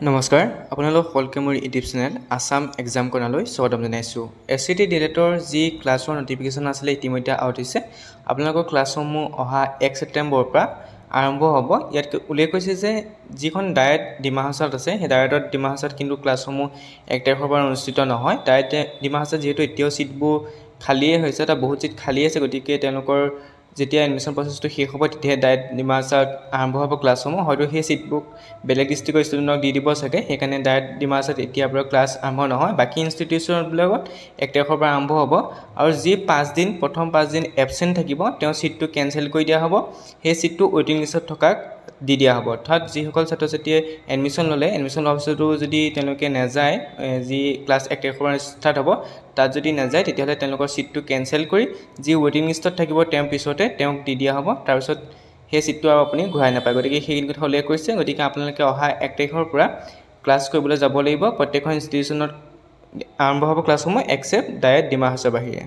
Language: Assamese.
নমস্কাৰ আপোনালোক সকলোকে মোৰ ইউটিউব চেনেল আসাম এক্সাম কৰ্ণাৰলৈ স্বাগতম জনাইছোঁ এছচিটি ডিলেটৰ যি ক্লাছৰ নটিফিকেশ্যন আছিলে ইতিমধ্যে আউট হৈছে আপোনালোকৰ ক্লাছসমূহ অহা 1 ছেপ্টেম্বৰৰ পৰা আৰম্ভ হ'ব ইয়াত উল্লেখ হৈছে যে যিখন ডায়েট ডিমা হাছাওত আছে সেই ডায়েটত ডিমা হাছাওত কিন্তু ক্লাছসমূহ 1 তাৰিখৰ পৰা অনুষ্ঠিত নহয় ডায়েট ডিমা হাছাওত যেহেতু এতিয়াও সিটবোৰ খালিয়ে হৈছে তা বহুত সিট খালি আছে গতিকে তেওঁলোকৰ যেতিয়া এডমিশন প্ৰসেসটো শেষ হ'ব তেতিয়া ডায়েট ডিমা হাছাওত আৰম্ভ হ'ব ক্লাছসমূহ হয়তো সেই সিটবুক বেলেগ ডিস্ট্ৰিক্টৰ ষ্টুডেণ্টক দি দিব চাগে সেইকাৰণে ডায়েট ডিমা হাছাওত এতিয়া পৰা ক্লাছ আৰম্ভ নহয় বাকি ইনষ্টিটিউচনবিলাকত 1 তাৰিখৰ পৰা আৰম্ভ হ'ব আৰু যি 5 দিন প্ৰথম 5 দিন এবসেন্ট থাকিব তেওঁ সিটটো কেনসেল কৰি দিয়া হ'ব সেই সিটটো ওয়েটিং লিষ্টত থকা দি দিয়া হ'ব অৰ্থাৎ যিসকল ছাত্ৰ-ছাত্ৰীয়ে এডমিশন ললে এডমিশন অফিচতো যদি তেওঁলোকে নাযায় যি ক্লাছ 1 তাৰিখৰ পৰা ষ্টাৰ্ট হ'ব তাত যদি নাযায় তেতিয়াহলে তেওঁলোকৰ সিটটো কেনসেল কৰি যি ওয়েটিং লিষ্টত থাকিব তেওঁ পিছতে তেওঁক দি দিয়া হ'ব তাৰ পিছত সেই সিটটো আপুনি ঘূৰাই নাপায় গতিকে সেই কথা উল্লেখ কৰিছে গতিকে আপোনালোকে অহা 1 তাৰিখৰ পৰা ক্লাছ কৰিবলৈ যাব লাগিব প্ৰত্যেকখন ইনষ্টিটিউচনত আৰম্ভ হ'ব ক্লাছসমূহ এক্সেপ্ট ডায়েট ডিমা হাছাওৰ বাহিৰে